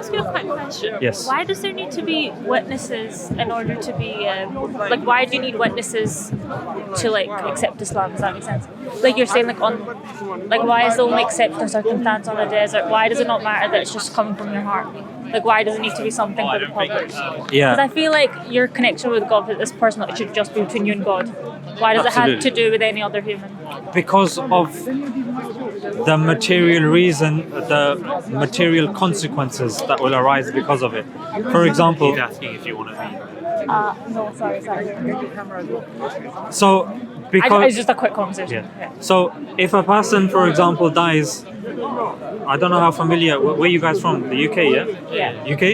ask you a quick question? Yes. Why does there need to be witnesses in order to be like? Why do you need witnesses to like accept Islam? Does that make sense? Like you're saying, like why is the only exceptional circumstance on the desert? Why does it not matter that it's just coming from your heart? Like why does it need to be something for the public? Yeah. Because I feel like your connection with God is personal. It should just be between you and God. Why does it have to do with any other human? Because of the material reason, the material consequences that will arise because of it. For example, He's asking if you want to be. No, sorry. so because It's just a quick conversation. yeah. So if a person, for example, dies, I don't know how familiar. Where you guys from? The UK, yeah? Yeah. UK.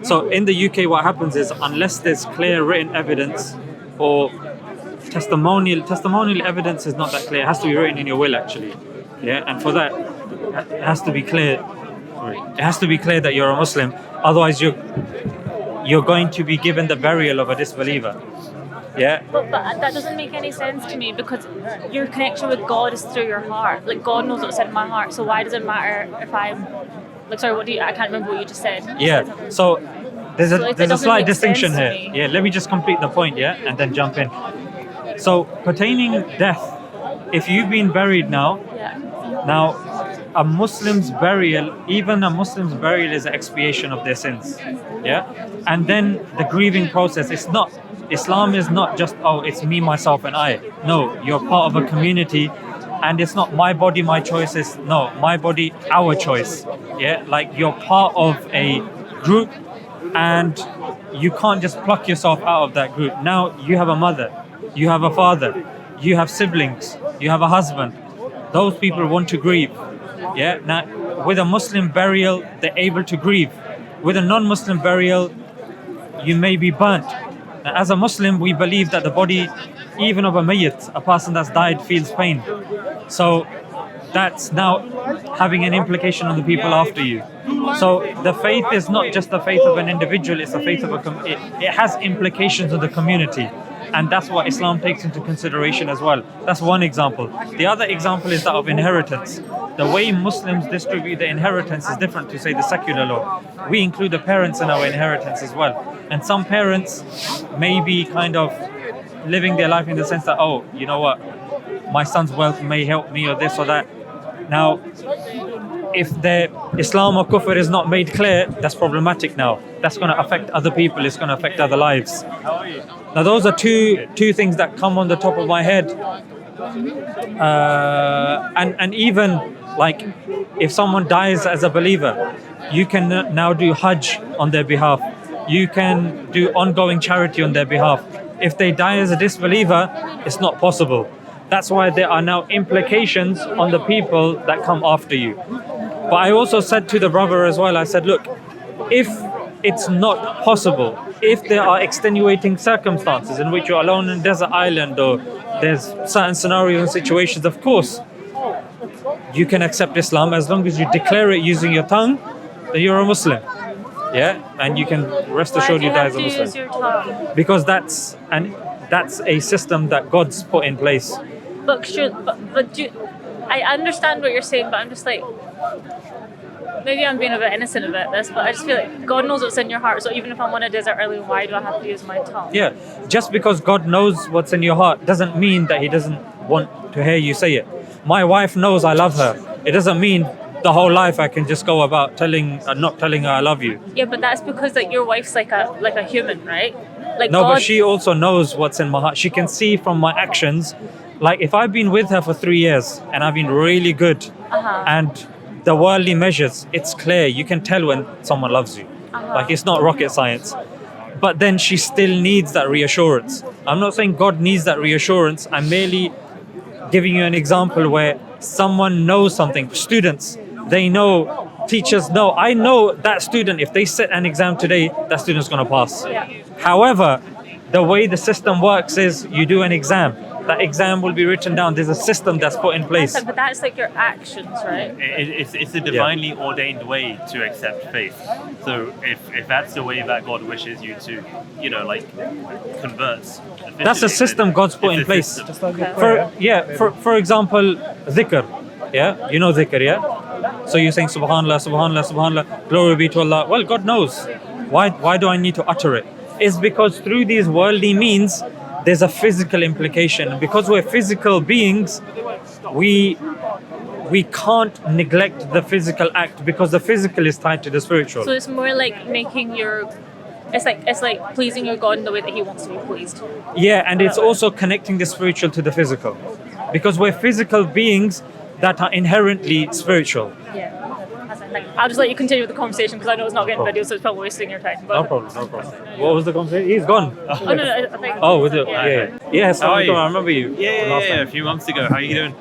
So in the UK, what happens is unless there's clear written evidence or testimonial evidence is not that clear. It has to be written in your will, actually. Yeah, and for that, it has to be clear. Sorry, it has to be clear that you're a Muslim. Otherwise, you're going to be given the burial of a disbeliever. Yeah. But that doesn't make any sense to me because your connection with God is through your heart. Like God knows what's in my heart. So why does it matter if I'm like sorry? I can't remember what you just said. Yeah. So there's a doesn't slight make distinction sense to here. me. Yeah. Let me just complete the point. Yeah, and then jump in. So pertaining death, if you've been buried now. Yeah. Now, a Muslim's burial is an expiation of their sins. Yeah? And then the grieving process, Islam is not just, it's me, myself, and I. No, you're part of a community, and it's not my body, my choice. It's no, my body, our choice. Yeah? Like you're part of a group, and you can't just pluck yourself out of that group. Now, you have a mother, you have a father, you have siblings, you have a husband. Those people want to grieve. Yeah. Now, with a Muslim burial, they're able to grieve. With a non-Muslim burial, you may be burnt. Now, as a Muslim, we believe that the body, even of a mayyit, a person that's died, feels pain. So that's now having an implication on the people after you. So the faith is not just the faith of an individual; it's the faith of it has implications on the community. And that's what Islam takes into consideration as well. That's one example. The other example is that of inheritance. The way Muslims distribute the inheritance is different to, say, the secular law. We include the parents in our inheritance as well. And some parents may be kind of living their life in the sense that, you know what, my son's wealth may help me or this or that. Now, if the Islam or Kufr is not made clear, that's problematic now. That's going to affect other people. It's going to affect other lives. Now, those are two things that come on the top of my head. And even like if someone dies as a believer, you can now do Hajj on their behalf. You can do ongoing charity on their behalf. If they die as a disbeliever, it's not possible. That's why there are now implications on the people that come after you. But I also said to the brother as well, I said, look, if it's not possible, if there are extenuating circumstances in which you're alone in a desert island or there's certain scenarios and situations, of course, you can accept Islam as long as you declare it using your tongue, then you're a Muslim. Yeah? And you can rest assured you die as a Muslim. Use your tongue? Because that's a system that God's put in place. I understand what you're saying, but I'm just like, maybe I'm being a bit innocent about this, but I just feel like God knows what's in your heart. So even if I'm on a desert island, why do I have to use my tongue? Yeah, just because God knows what's in your heart doesn't mean that He doesn't want to hear you say it. My wife knows I love her. It doesn't mean the whole life I can just go about not telling her I love you. Yeah, but that's because like your wife's like a human, right? Like no, God... but she also knows what's in my heart. She can see from my actions. Like if I've been with her for 3 years and I've been really good, and the worldly measures, it's clear. You can tell when someone loves you. Like it's not rocket science. But then she still needs that reassurance. I'm not saying God needs that reassurance. I'm merely giving you an example where someone knows something. Students, they know. Teachers know. I know that student, if they sit an exam today, that student's going to pass. Yeah. However, the way the system works is you do an exam. That exam will be written down. There's a system that's put in place. But that's like your actions, right? It's a divinely ordained way to accept faith. So if that's the way that God wishes you to, convert. That's a system God's put in place. Okay. For example, dhikr. Yeah, you know dhikr, yeah? So you're saying Subhanallah, Subhanallah, Subhanallah, glory be to Allah. Well, God knows. Why do I need to utter it? It's because through these worldly means, there's a physical implication. Because we're physical beings, we can't neglect the physical act because the physical is tied to the spiritual. So it's more like making your, it's like pleasing your God in the way that He wants to be pleased. Yeah, and it's also connecting the spiritual to the physical. Because we're physical beings that are inherently spiritual. Yeah. I'll just let you continue with the conversation because I know it's not getting video, so it's probably wasting your time. But No problem. What was the conversation? He's gone. Oh no, I think. Oh, with it? Yeah. Yeah, How are you? I remember you. Yeah, last time. a few months ago. How are you doing?